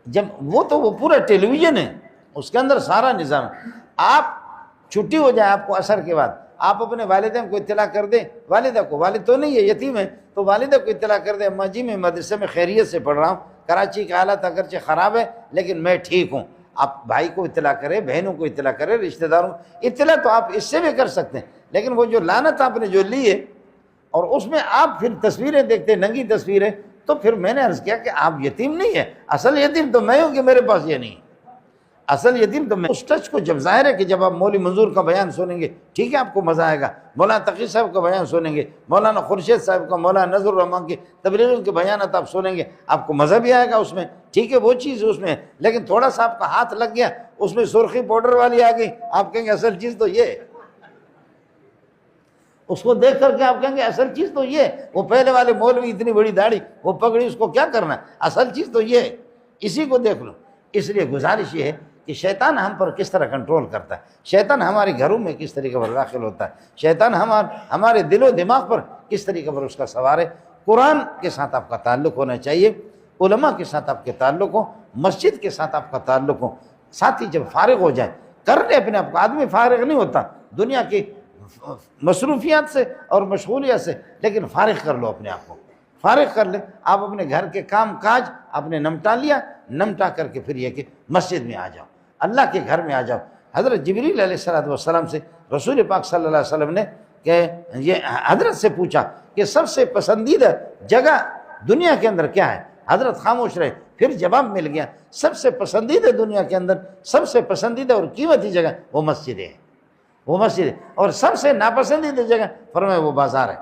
جب وہ پورا ٹیلی ویژن ہے، اس کے اندر سارا نظام ہے، آپ چھٹی ہو جائے آپ کو عصر کے بعد، آپ اپنے والدین کو اطلاع کر دیں، والدہ کو، والد تو نہیں ہے یتیم ہے تو والدہ کو اطلاع کر دیں، اماں جی میں مدرسے میں خیریت سے پڑھ رہا ہوں، کراچی کا حالت اگرچہ خراب ہے لیکن میں ٹھیک ہوں۔ آپ بھائی کو اطلاع کریں، بہنوں کو اطلاع کریں، رشتہ داروں کو اطلاع تو آپ اس سے بھی کر سکتے ہیں، لیکن وہ جو لعنت آپ نے جو لی ہے اور اس میں آپ پھر تصویریں دیکھتے، ننگی تصویریں، تو پھر میں نے عرض کیا کہ آپ یتیم نہیں ہیں، اصل یتیم تو میں ہوں کہ میرے پاس یہ نہیں ہے، اصل یتیم تو میں۔ اس ٹچ کو جب ظاہر ہے کہ جب آپ مولوی منظور کا بیان سنیں گے ٹھیک ہے آپ کو مزہ آئے گا، مولانا تقی صاحب کا بیان سنیں گے، مولانا خورشید صاحب کا، مولانا نذر الرحمان کی تبلیغوں کے بیانات آپ سنیں گے، آپ کو مزہ بھی آئے گا اس میں، ٹھیک ہے وہ چیز اس میں، لیکن تھوڑا سا آپ کا ہاتھ لگ گیا اس میں سرخی پاؤڈر والی آ گئی، آپ کہیں گے اصل چیز تو یہ ہے، اس کو دیکھ کر کے آپ کہیں گے اصل چیز تو یہ ہے، وہ پہلے والے مولوی اتنی بڑی داڑھی وہ پگڑی اس کو کیا کرنا ہے، اصل چیز تو یہ ہے، اسی کو دیکھ لو۔ اس لیے گزارش یہ ہے کہ شیطان ہم پر کس طرح کنٹرول کرتا ہے، شیطان ہمارے گھروں میں کس طریقے پر داخل ہوتا ہے، شیطان ہمارے دل و دماغ پر کس طریقے پر اس کا سوار ہے۔ قرآن کے ساتھ آپ کا تعلق ہونا چاہیے، علماء کے ساتھ آپ کے تعلق ہو، مسجد کے ساتھ آپ کا تعلق ہو، ساتھ ہی جب فارغ ہو جائے کر لے اپنے آپ کو، آدمی فارغ نہیں ہوتا دنیا کی مصروفیات سے اور مشغولیات سے، لیکن فارغ کر لو اپنے آپ کو، فارغ کر لیں آپ اپنے گھر کے کام کاج آپ نے نمٹا لیا، نمٹا کر کے پھر یہ کہ مسجد میں آ جاؤ، اللہ کے گھر میں آ جاؤ۔ حضرت جبریل علیہ السلام سے رسول پاک صلی اللہ علیہ وسلم نے کہ یہ حضرت سے پوچھا کہ سب سے پسندیدہ جگہ دنیا کے اندر کیا ہے، حضرت خاموش رہے، پھر جواب مل گیا سب سے پسندیدہ دنیا کے اندر سب سے پسندیدہ اور قیمتی جگہ وہ مسجد ہے، وہ مسجد ہے، اور سب سے ناپسندیدہ جگہ فرمایا وہ بازار ہے،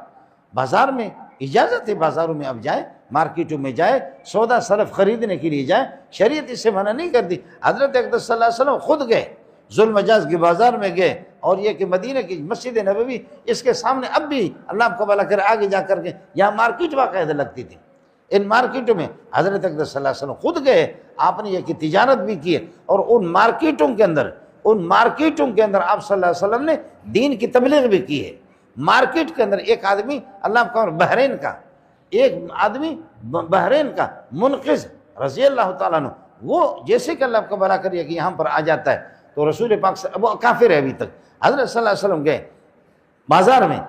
بازار میں اجازت ہے بازاروں میں اب جائے، مارکیٹوں میں جائے، سودا سلف خریدنے کے لیے جائے، شریعت اس سے منع نہیں کرتی۔ حضرت اقدس صلی اللہ علیہ وسلم خود گئے ذوالمجاز کے بازار میں گئے، اور یہ کہ مدینہ کی مسجد نبوی اس کے سامنے اب بھی اللہ آپ کو بھلا کرے آگے جا کر کے یہاں مارکیٹ باقاعدہ لگتی تھی، ان مارکیٹوں میں حضرت اقدس صلی اللہ علیہ وسلم خود گئے، آپ نے یہ کہ تجارت بھی کی، اور ان مارکیٹوں کے اندر آپ صلی اللہ علیہ وسلم نے دین کی تبلیغ بھی کی ہے۔ مارکیٹ کے اندر ایک آدمی اللہ کا بحرین کا منقذ رضی اللہ تعالیٰ عنہ، وہ جیسے کہ اللہ کا بھلا کریے کہ یہاں پر آ جاتا ہے تو رسول پاک سے وہ کافر ہے ابھی تک، حضرت صلی اللہ علیہ وسلم گئے بازار میں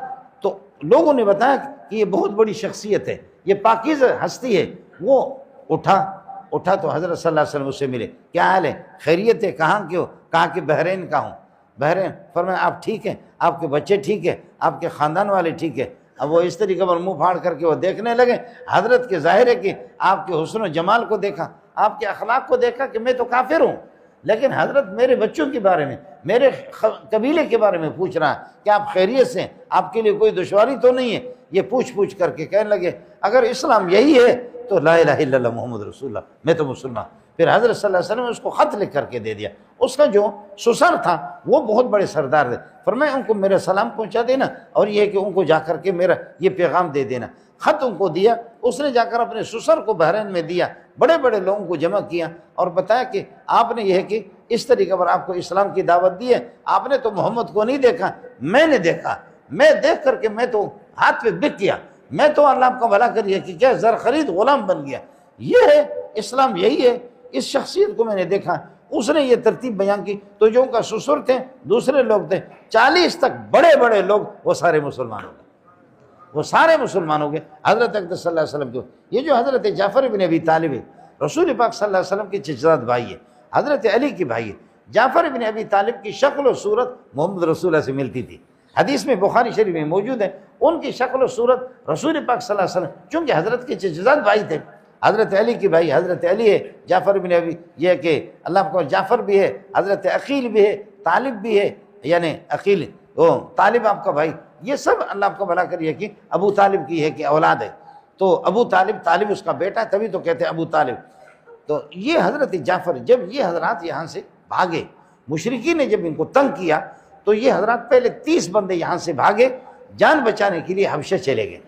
تو لوگوں نے بتایا کہ یہ بہت بڑی شخصیت ہے، یہ پاکیزہ ہستی ہے، وہ اٹھا تو حضرت صلی اللہ علیہ وسلم اس سے ملے، کیا حال ہے، خیریت ہے، کہاں کے ہو، کہا کہ بحرین کا ہوں، بحرین، فرمایا آپ ٹھیک ہیں، آپ کے بچے ٹھیک ہیں، آپ کے خاندان والے ٹھیک ہیں۔ اب وہ اس طریقے پر منہ پھاڑ کر کے وہ دیکھنے لگے، حضرت کے ظاہر ہے کہ آپ کے حسن و جمال کو دیکھا، آپ کے اخلاق کو دیکھا کہ میں تو کافر ہوں، لیکن حضرت میرے بچوں کے بارے میں، میرے قبیلے کے بارے میں پوچھ رہا ہے کہ آپ خیریت سے، آپ کے لیے کوئی دشواری تو نہیں ہے، یہ پوچھ کر کے کہنے لگے اگر اسلام یہی ہے تو لا الہ الا اللہ محمد رسول اللہ، میں تو مسلمان۔ پھر حضرت صلی اللہ علیہ وسلم نے اس کو خط لکھ کر کے دے دیا، اس کا جو سسر تھا وہ بہت بڑے سردار تھے، فرمایا ان کو میرا سلام پہنچا دینا، اور یہ کہ ان کو جا کر کے میرا یہ پیغام دے دینا۔ خط ان کو دیا، اس نے جا کر اپنے سسر کو بحرین میں دیا، بڑے بڑے لوگوں کو جمع کیا اور بتایا کہ آپ نے یہ کہ اس طریقے پر آپ کو اسلام کی دعوت دی ہے، آپ نے تو محمد کو نہیں دیکھا، میں نے دیکھا، میں دیکھ کر کے میں تو ہاتھ پہ بک گیا، میں تو اللہ آپ کا بھلا کریے کہ کیا زر خرید غلام بن گیا، یہ ہے اسلام، یہی ہے۔ اس شخصیت کو میں نے دیکھا، اس نے یہ ترتیب بیان کی، تو جو ان کا سسر تھے دوسرے لوگ تھے 40 تک بڑے بڑے لوگ، وہ سارے مسلمان ہو گئے، وہ سارے مسلمان ہو گئے حضرت اقدس صلی اللہ علیہ وسلم کو۔ یہ جو حضرت جعفر بن ابی طالب ہے، رسول پاک صلی اللہ علیہ وسلم کے چچزاد بھائی ہے، حضرت علی کی بھائی ہے۔ جعفر بن ابی طالب کی شکل و صورت محمد رسول اللہ سے ملتی تھی، حدیث میں بخاری شریف میں موجود ہے، ان کی شکل و صورت رسول پاک صلی اللہ علیہ وسلم، چونکہ حضرت کے چچزاد بھائی تھے، حضرت علی کی بھائی حضرت علی ہے، جعفر بن ابی، یہ کہ اللہ کو جعفر بھی ہے، حضرت عقیل بھی ہے، طالب بھی ہے، یعنی عقیل طالب آپ کا بھائی، یہ سب اللہ آپ کا بھلا کریے کہ ابو طالب کی ہے کہ اولاد ہے، تو ابو طالب اس کا بیٹا ہے، تبھی تو کہتے ہیں ابو طالب۔ تو یہ حضرت جعفر، جب یہ حضرات یہاں سے بھاگے، مشرکین نے جب ان کو تنگ کیا تو یہ حضرات پہلے 30 بندے یہاں سے بھاگے، جان بچانے کے لیے حبشہ چلے گئے،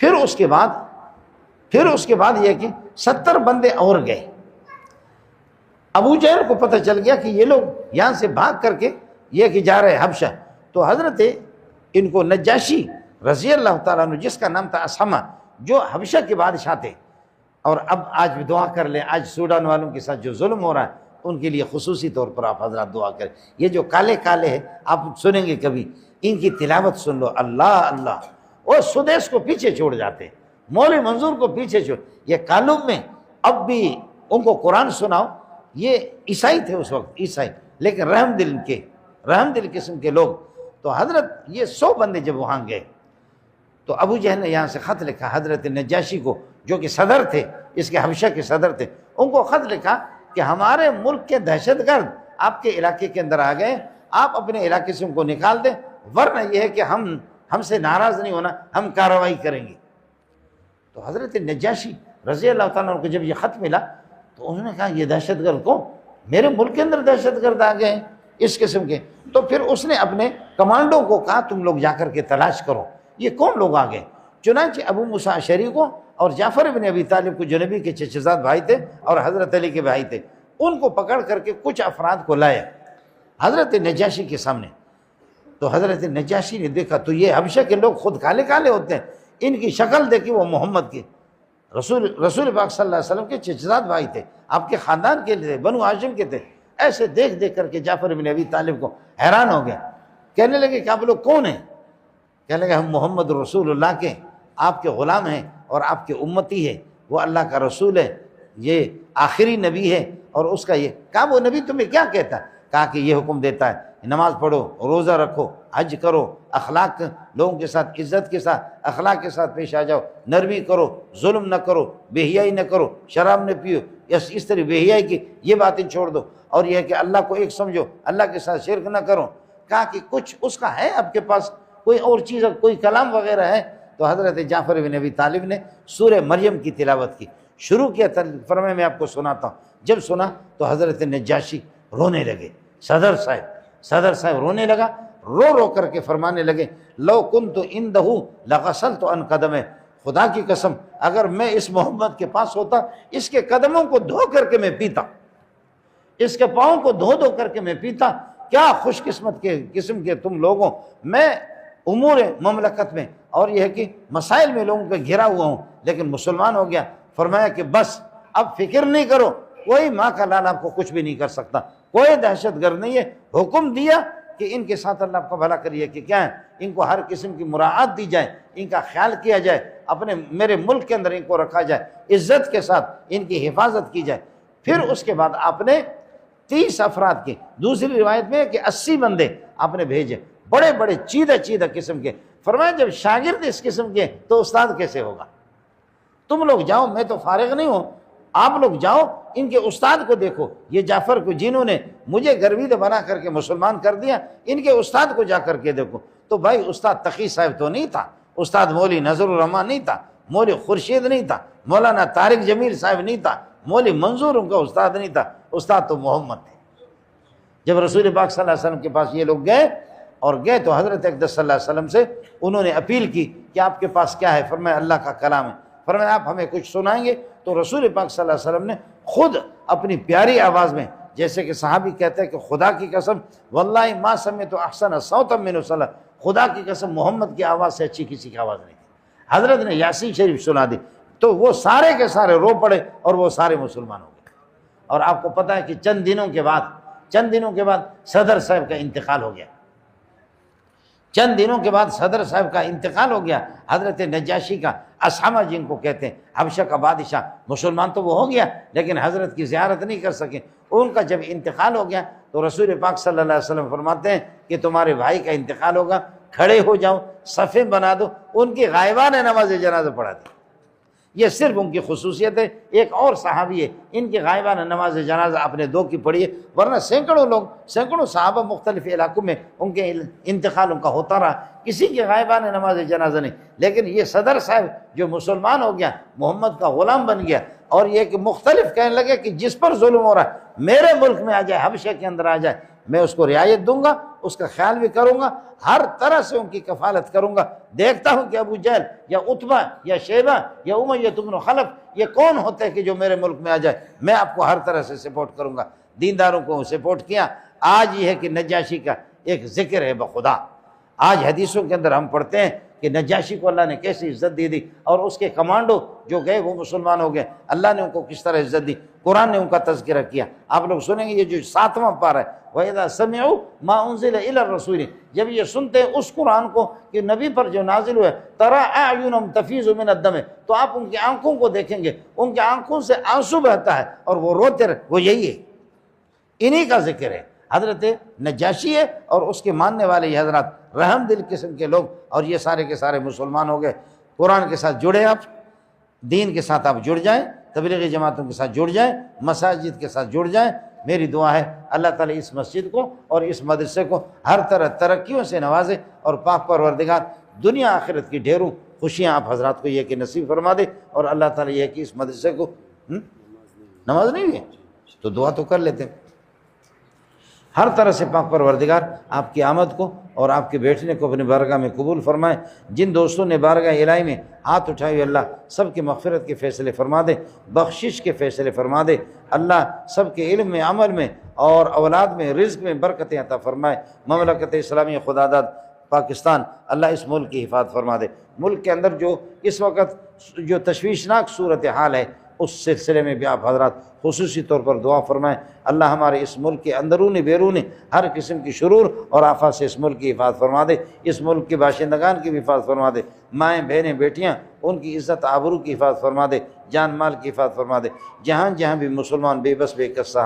پھر اس کے بعد یہ کہ 70 بندے اور گئے۔ ابو جہل کو پتہ چل گیا کہ یہ لوگ یہاں سے بھاگ کر کے یہ کہ جا رہے حبشہ، تو حضرت ان کو نجاشی رضی اللہ تعالیٰ عنہ، جس کا نام تھا اسحمہ، جو حبشہ کے بادشاہ تھے، اور اب آج بھی دعا کر لیں، آج سوڈان والوں کے ساتھ جو ظلم ہو رہا ہے ان کے لیے خصوصی طور پر آپ حضرات دعا کریں۔ یہ جو کالے کالے ہیں آپ سنیں گے کبھی، ان کی تلاوت سن لو، اللہ اللہ، اور سدیس کو پیچھے چھوڑ جاتے ہیں، مولوی منظور کو پیچھے چھوڑ، یہ کالم میں اب بھی ان کو قرآن سناؤ، یہ عیسائی تھے اس وقت، عیسائی، لیکن رحم دل قسم کے لوگ۔ تو حضرت یہ 100 بندے جب وہاں گئے تو ابو جہل نے یہاں سے خط لکھا حضرت نجاشی کو، جو کہ صدر تھے، اس کے حبشہ کے صدر تھے، ان کو خط لکھا کہ ہمارے ملک کے دہشت گرد آپ کے علاقے کے اندر آ گئے، آپ اپنے علاقے سے ان کو نکال دیں، ورنہ یہ ہے کہ ہم سے ناراض نہیں ہونا، ہم کارروائی کریں گے۔ تو حضرت نجاشی رضی اللہ تعالیٰ عنہ کو جب یہ خط ملا تو انہوں نے کہا یہ دہشت گرد کون؟ میرے ملک کے اندر دہشت گرد آ گئے ہیں اس قسم کے۔ تو پھر اس نے اپنے کمانڈوں کو کہا تم لوگ جا کر کے تلاش کرو یہ کون لوگ آ گئے۔ چنانچہ ابو موسیٰ اشعری کو اور جعفر بن ابی طالب کو، جو نبی کے چچزاد بھائی تھے اور حضرت علی کے بھائی تھے، ان کو پکڑ کر کے کچھ افراد کو لائے حضرت نجاشی کے سامنے۔ تو حضرت نجاشی نے دیکھا تو یہ حبشہ کے لوگ خود کالے کالے ہوتے ہیں، ان کی شکل دیکھی وہ محمد کی، رسول پاک صلی اللہ علیہ وسلم کے چچزاد بھائی تھے، آپ کے خاندان کے تھے، بنو ہاشم کے تھے۔ ایسے دیکھ دیکھ کر کے جعفر بن ابی طالب کو حیران ہو گیا، کہنے لگے کہ آپ لوگ کون ہیں؟ کہنے لگے ہم محمد رسول اللہ کے آپ کے غلام ہیں اور آپ کے امتی ہے، وہ اللہ کا رسول ہے، یہ آخری نبی ہے اور اس کا یہ۔ کہا وہ نبی تمہیں کیا کہتا ہے؟ کہا کہ یہ حکم دیتا ہے نماز پڑھو، روزہ رکھو، حج کرو، اخلاق لوگوں کے ساتھ عزت کے ساتھ اخلاق کے ساتھ پیش آ جاؤ، نرمی کرو، ظلم نہ کرو، بے حیائی نہ کرو، شراب نہ پیو، اس طرح بے حیائی کی یہ باتیں چھوڑ دو، اور یہ ہے کہ اللہ کو ایک سمجھو، اللہ کے ساتھ شرک نہ کرو۔ کہا کہ کچھ اس کا ہے آپ کے پاس کوئی اور چیز، کوئی کلام وغیرہ ہے؟ تو حضرت جعفر بن ابی طالب نے سورہ مریم کی تلاوت کی، شروع کیا، فرمائے میں آپ کو سناتا ہوں۔ جب سنا تو حضرت نجاشی رونے لگے، صدر صاحب رونے لگا، رو رو کر کے فرمانے لگے لو کنت عنده لغسلت عن قدمه، خدا کی قسم اگر میں اس محمد کے پاس ہوتا اس کے قدموں کو دھو کر کے میں پیتا، اس کے پاؤں کو دھو کر کے میں پیتا۔ کیا خوش قسمت کے قسم کے تم لوگوں، میں امور مملکت میں اور یہ ہے کہ مسائل میں لوگوں پہ گھرا ہوا ہوں لیکن مسلمان ہو گیا۔ فرمایا کہ بس اب فکر نہیں کرو، کوئی ماں کا لال آپ کو کچھ بھی نہیں کر سکتا، کوئی دہشت گرد نہیں ہے۔ حکم دیا کہ ان کے ساتھ اللہ آپ کا بھلا کریے کہ کیا ہے، ان کو ہر قسم کی مراعات دی جائے، ان کا خیال کیا جائے، اپنے میرے ملک کے اندر ان کو رکھا جائے، عزت کے ساتھ ان کی حفاظت کی جائے۔ پھر اس کے بعد آپ نے 30 افراد کے، دوسری روایت میں ہے کہ 80 بندے آپ نے بھیجے، بڑے بڑے چیدہ قسم کے۔ فرمایا جب شاگرد اس قسم کے تو استاد کیسے ہوگا؟ تم لوگ جاؤ، میں تو فارغ نہیں ہوں، آپ لوگ جاؤ ان کے استاد کو دیکھو، یہ جعفر کو جنہوں نے مجھے گرویدہ بنا کر کے مسلمان کر دیا، ان کے استاد کو جا کر کے دیکھو۔ تو بھائی استاد تقی صاحب تو نہیں تھا، استاد مولوی نظر الرحمان نہیں تھا، مولوی خورشید نہیں تھا، مولانا طارق جمیل صاحب نہیں تھا، مولوی منظور ان کا استاد نہیں تھا، استاد تو محمد تھے۔ جب رسول پاک صلی اللہ علیہ وسلم کے پاس یہ لوگ گئے تو حضرت اقدس صلی اللہ علیہ وسلم سے انہوں نے اپیل کی کہ آپ کے پاس کیا ہے؟ فرمایا اللہ کا کلام ہے۔ فرمایا آپ ہمیں کچھ سنائیں گے؟ تو رسول پاک صلی اللہ علیہ وسلم نے خود اپنی پیاری آواز میں، جیسے کہ صحابی کہتے ہیں کہ خدا کی قسم واللہ ما سمعت احسن صوتا من صلی، خدا کی قسم محمد کی آواز سے اچھی کسی کی آواز نہیں تھی۔ حضرت نے یاسین شریف سنا دی تو وہ سارے کے سارے رو پڑے اور وہ سارے مسلمان ہو گئے۔ اور آپ کو پتہ ہے کہ چند دنوں کے بعد صدر صاحب کا انتقال ہو گیا، چند دنوں کے بعد صدر صاحب کا انتقال ہو گیا، حضرت نجاشی کا، اسامہ جن کو کہتے ہیں حبشہ کا بادشاہ، مسلمان تو وہ ہو گیا لیکن حضرت کی زیارت نہیں کر سکے۔ ان کا جب انتقال ہو گیا تو رسول پاک صلی اللہ علیہ وسلم فرماتے ہیں کہ تمہارے بھائی کا انتقال ہوگا، کھڑے ہو جاؤ، صفیں بنا دو، ان کی غائبانہ نماز جنازہ پڑھا دی۔ یہ صرف ان کی خصوصیت ہے۔ ایک اور صحابی ہے، ان کی غائبانہ نماز جنازہ اپنے دو کی پڑھی ہے، ورنہ سینکڑوں صحابہ مختلف علاقوں میں ان کے انتقال ان کا ہوتا رہا، کسی کی غائبانہ نماز جنازہ نہیں۔ لیکن یہ صدر صاحب جو مسلمان ہو گیا، محمد کا غلام بن گیا، اور یہ کہ مختلف کہنے لگے کہ جس پر ظلم ہو رہا ہے میرے ملک میں آ جائے، حبشہ کے اندر آ جائے، میں اس کو رعایت دوں گا، اس کا خیال بھی کروں گا، ہر طرح سے ان کی کفالت کروں گا۔ دیکھتا ہوں کہ ابو جہل یا عتبہ یا شیبہ یا امیہ بن خلف یہ کون ہوتے ہیں کہ جو میرے ملک میں آ جائے، میں آپ کو ہر طرح سے سپورٹ کروں گا۔ دینداروں کو سپورٹ کیا۔ آج یہ ہے کہ نجاشی کا ایک ذکر ہے بخدا۔ آج حدیثوں کے اندر ہم پڑھتے ہیں کہ نجاشی کو اللہ نے کیسی عزت دی اور اس کے کمانڈو جو گئے وہ مسلمان ہو گئے، اللہ نے ان کو کس طرح عزت دی، قرآن نے ان کا تذکرہ کیا۔ آپ لوگ سنیں گے یہ جو 7واں پارہ ہے، وَإِذَا سَمِعُوا مَا أُنزِلَ إِلَى الرَّسُولِ، جب یہ سنتے ہیں اس قرآن کو کہ نبی پر جو نازل ہوئے، تَرَىٰ أَعْيُنَهُمْ تَفِيضُ مِنَ الدَّمِ، تو آپ ان کی آنکھوں کو دیکھیں گے، ان کی آنکھوں سے آنسو بہتا ہے اور وہ روتے رہے، وہ یہی ہے، انہی کا ذکر ہے۔ حضرت نجاشی ہے اور اس کے ماننے والے یہ حضرات رحم دل قسم کے لوگ، اور یہ سارے کے سارے مسلمان ہو گئے۔ قرآن کے ساتھ جڑے، آپ دین کے ساتھ آپ جڑ جائیں، تبلیغی جماعتوں کے ساتھ جڑ جائیں، مساجد کے ساتھ جڑ جائیں۔ میری دعا ہے اللہ تعالیٰ اس مسجد کو اور اس مدرسے کو ہر طرح ترقیوں سے نوازے، اور پاک پروردگار دنیا آخرت کی ڈھیروں خوشیاں آپ حضرات کو یہ کہ نصیب فرما دے، اور اللہ تعالیٰ یہ کہ اس مدرسے کو نماز نہیں ہے تو دعا تو کر لیتے ہیں۔ ہر طرح سے پاک پروردگار آپ کی آمد کو اور آپ کے بیٹھنے کو اپنے بارگاہ میں قبول فرمائے۔ جن دوستوں نے بارگاہ الہی میں ہاتھ اٹھائے ہوئے اللہ سب کی مغفرت کے فیصلے فرما دے، بخشش کے فیصلے فرما دے۔ اللہ سب کے علم میں، عمل میں اور اولاد میں، رزق میں برکتیں عطا فرمائے۔ مملکت اسلامی خدا داد پاکستان اللہ اس ملک کی حفاظت فرما دے۔ ملک کے اندر جو اس وقت جو تشویشناک صورتحال ہے اس سلسلے میں بھی آپ حضرات خصوصی طور پر دعا فرمائیں۔ اللہ ہمارے اس ملک کے اندرونی بیرونی ہر قسم کی شرور اور آفات سے اس ملک کی حفاظت فرما دے، اس ملک کے باشندگان کی بھی حفاظت فرما دے، مائیں بہنیں بیٹیاں ان کی عزت آبرو کی حفاظت فرما دے، جان مال کی حفاظت فرما دے۔ جہاں جہاں بھی مسلمان بے بس بے کس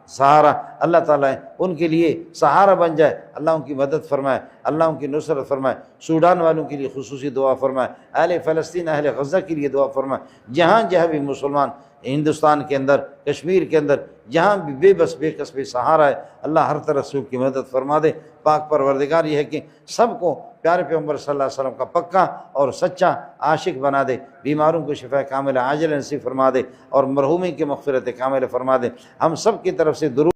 سہارا اللہ تعالیٰ ان کے لیے سہارا بن جائے، اللہ ان کی مدد فرمائے، اللہ ان کی نصرت فرمائے۔ سوڈان والوں کے لیے خصوصی دعا فرمائے، اہل فلسطین اہل غزہ کے لیے دعا فرمائے۔ جہاں جہاں بھی مسلمان ہندوستان کے اندر، کشمیر کے اندر جہاں بھی بے بس بے کس بے سہارا ہے، اللہ ہر طرح سے ان کی مدد فرما دے۔ پاک پروردگار یہ ہے کہ سب کو پیارے پیغمبر صلی اللہ علیہ وسلم کا پکا اور سچا عاشق بنا دے، بیماروں کو شفا کاملہ عاجلہ نصیب فرما دے، اور مرحومین کی مغفرت کاملہ فرما دے۔ ہم سب کی طرف سے درود